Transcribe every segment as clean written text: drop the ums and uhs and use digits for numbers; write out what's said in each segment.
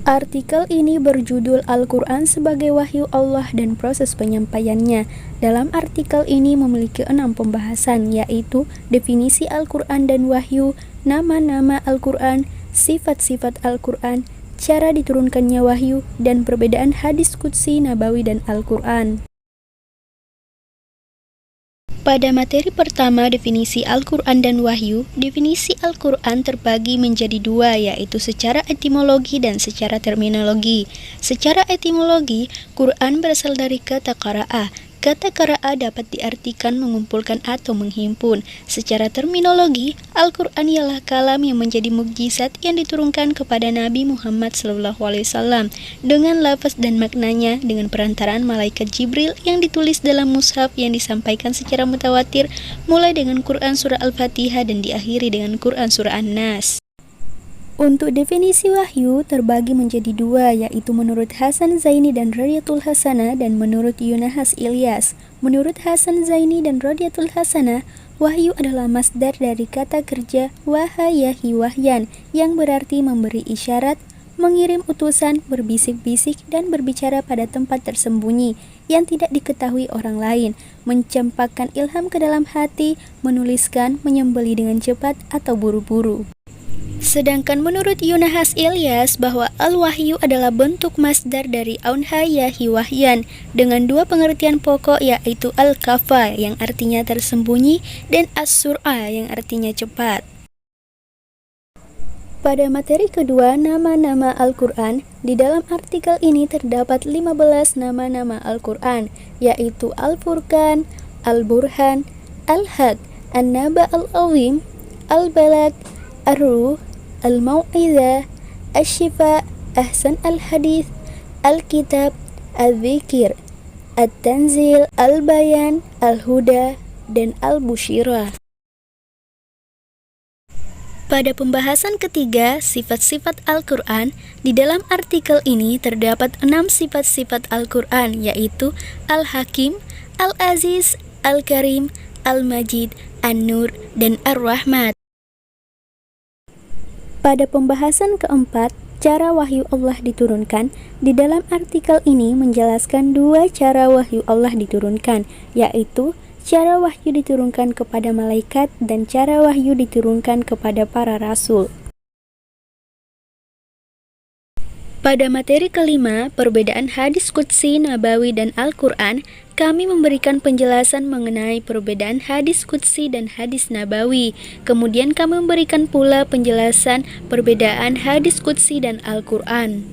Artikel ini berjudul Al-Quran sebagai Wahyu Allah dan Proses Penyampaiannya. Dalam artikel ini memiliki 6 pembahasan, yaitu definisi Al-Quran dan Wahyu, nama-nama Al-Quran, sifat-sifat Al-Quran, cara diturunkannya Wahyu, dan perbedaan hadis qudsi, nabawi, dan Al-Quran. Pada materi pertama, definisi Al-Quran dan Wahyu, definisi Al-Quran terbagi menjadi dua, yaitu secara etimologi dan secara terminologi. Secara etimologi, Quran berasal dari kata qara'ah. Kata qara'ah dapat diartikan mengumpulkan atau menghimpun. Secara terminologi, Al-Quran ialah kalam yang menjadi mukjizat yang diturunkan kepada Nabi Muhammad SAW dengan lafaz dan maknanya dengan perantaraan malaikat Jibril yang ditulis dalam mushaf yang disampaikan secara mutawatir mulai dengan Quran surah Al-Fatihah dan diakhiri dengan Quran surah An-Nas. Untuk definisi wahyu terbagi menjadi dua, yaitu menurut Hasan Zaini dan Radiyatul Hasanah dan menurut Yunahas Ilyas. Menurut Hasan Zaini dan Radiyatul Hasanah, wahyu adalah masdar dari kata kerja wahayahi wahyan yang berarti memberi isyarat, mengirim utusan, berbisik-bisik, dan berbicara pada tempat tersembunyi yang tidak diketahui orang lain, mencampakkan ilham ke dalam hati, menuliskan, menyembeli dengan cepat atau buru-buru. Sedangkan menurut Yunahas Ilyas bahwa al-wahyu adalah bentuk masdar dari aunhayahi wahyan dengan dua pengertian pokok, yaitu al-kafa yang artinya tersembunyi dan as-sur'a yang artinya cepat. Pada materi kedua, nama-nama Al-Quran, di dalam artikel ini terdapat 15 nama-nama Al-Quran, yaitu Al-Furqan, Al-Burhan, Al-Haq, An-Naba Al-Azim, Al-Balagh, Ar-Ruh, Al-Mau'izah, Asy-Syifa, Ahsan Al-Hadith, Al-Kitab, Al-Dzikir, At-Tanzil, Al-Bayan, Al-Huda, dan Al-Busyirah. Pada pembahasan ketiga, sifat-sifat Al-Quran, di dalam artikel ini terdapat 6 sifat-sifat Al-Quran, yaitu Al-Hakim, Al-Aziz, Al-Karim, Al-Majid, An-Nur, dan Ar-Rahmat. Pada pembahasan keempat, cara wahyu Allah diturunkan, di dalam artikel ini menjelaskan dua cara wahyu Allah diturunkan, yaitu cara wahyu diturunkan kepada malaikat dan cara wahyu diturunkan kepada para rasul. Pada materi kelima, perbedaan hadis qudsi, nabawi, dan Al-Quran, kami memberikan penjelasan mengenai perbedaan hadis qudsi dan hadis nabawi. Kemudian kami memberikan pula penjelasan perbedaan hadis qudsi dan Al-Quran.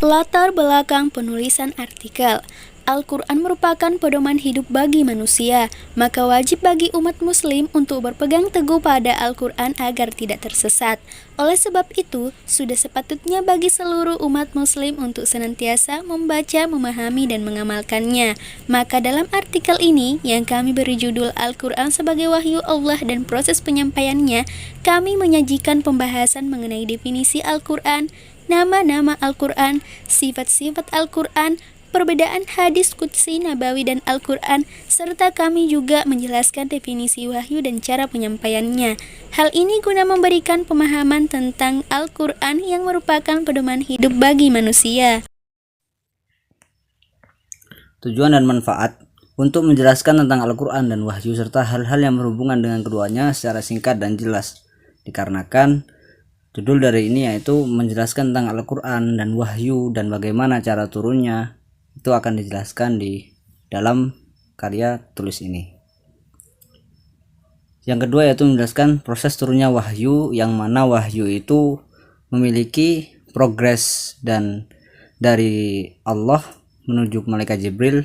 Latar belakang penulisan artikel. Al-Quran merupakan pedoman hidup bagi manusia, maka wajib bagi umat muslim untuk berpegang teguh pada Al-Quran agar tidak tersesat. Oleh sebab itu, sudah sepatutnya bagi seluruh umat muslim untuk senantiasa membaca, memahami, dan mengamalkannya. Maka dalam artikel ini, yang kami beri judul Al-Quran sebagai Wahyu Allah dan Proses Penyampaiannya, kami menyajikan pembahasan mengenai definisi Al-Quran, nama-nama Al-Quran, sifat-sifat Al-Quran, perbedaan hadis qudsi, nabawi, dan Al-Quran, serta kami juga menjelaskan definisi wahyu dan cara penyampaiannya. Hal ini guna memberikan pemahaman tentang Al-Quran yang merupakan pedoman hidup bagi manusia. Tujuan dan manfaat untuk menjelaskan tentang Al-Quran dan wahyu serta hal-hal yang berhubungan dengan keduanya secara singkat dan jelas, dikarenakan judul dari ini yaitu menjelaskan tentang Al-Quran dan wahyu dan bagaimana cara turunnya. Itu akan dijelaskan di dalam karya tulis ini. Yang kedua yaitu menjelaskan proses turunnya wahyu, yang mana wahyu itu memiliki progres dan dari Allah menuju malaikat Jibril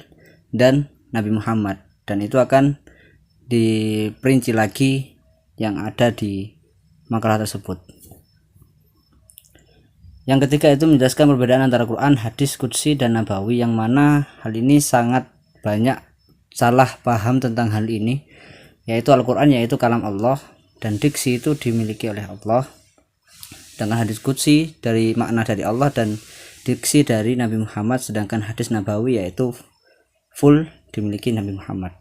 dan Nabi Muhammad, dan itu akan diperinci lagi yang ada di makalah tersebut. Yang ketiga itu menjelaskan perbedaan antara Quran, hadis qudsi, dan nabawi, yang mana hal ini sangat banyak salah paham tentang hal ini, yaitu Al-Quran yaitu kalam Allah dan diksi itu dimiliki oleh Allah, sedangkan hadis qudsi dari makna dari Allah dan diksi dari Nabi Muhammad, sedangkan hadis nabawi yaitu full dimiliki Nabi Muhammad.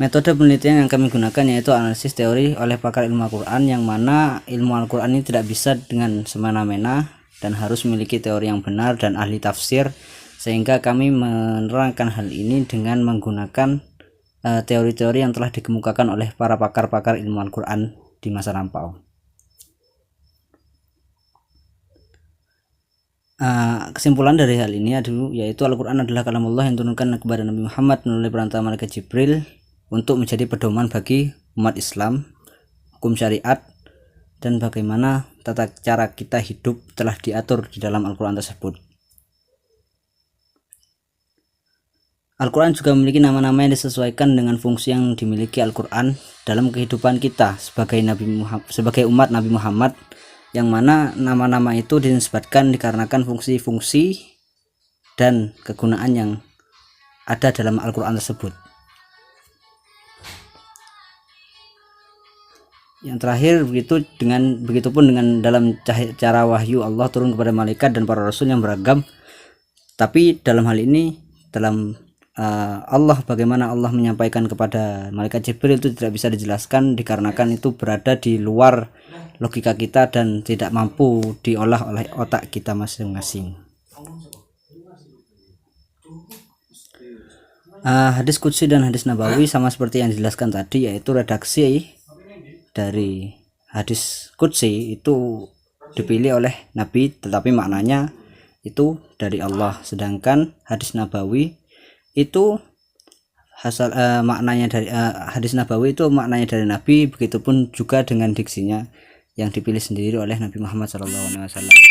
Metode penelitian yang kami gunakan yaitu analisis teori oleh pakar ilmu Al-Quran, yang mana ilmu Al-Quran ini tidak bisa dengan semena-mena dan harus memiliki teori yang benar dan ahli tafsir, sehingga kami menerangkan hal ini dengan menggunakan teori-teori yang telah dikemukakan oleh para pakar-pakar ilmu Al-Quran di masa lampau. Kesimpulan dari hal ini yaitu Al-Quran adalah kalam Allah yang diturunkan kepada Nabi Muhammad melalui perantara malaikat Jibril untuk menjadi pedoman bagi umat Islam, hukum syariat, dan bagaimana tata cara kita hidup telah diatur di dalam Al-Quran tersebut. Al-Quran juga memiliki nama-nama yang disesuaikan dengan fungsi yang dimiliki Al-Quran dalam kehidupan kita sebagai umat Nabi Muhammad, yang mana nama-nama itu dinisbatkan dikarenakan fungsi-fungsi dan kegunaan yang ada dalam Al-Quran tersebut. Yang terakhir, begitupun dengan dalam cara wahyu Allah turun kepada malaikat dan para rasul yang beragam. Tapi dalam hal ini, dalam bagaimana Allah menyampaikan kepada malaikat Jibril itu tidak bisa dijelaskan dikarenakan itu berada di luar logika kita dan tidak mampu diolah oleh otak kita masing-masing. Hadis qudsi dan hadis nabawi sama seperti yang dijelaskan tadi, yaitu redaksi dari hadis qudsi itu dipilih oleh Nabi, tetapi maknanya itu dari Allah, sedangkan hadis nabawi itu maknanya dari hadis nabawi itu maknanya dari Nabi, begitupun juga dengan diksinya yang dipilih sendiri oleh Nabi Muhammad SAW.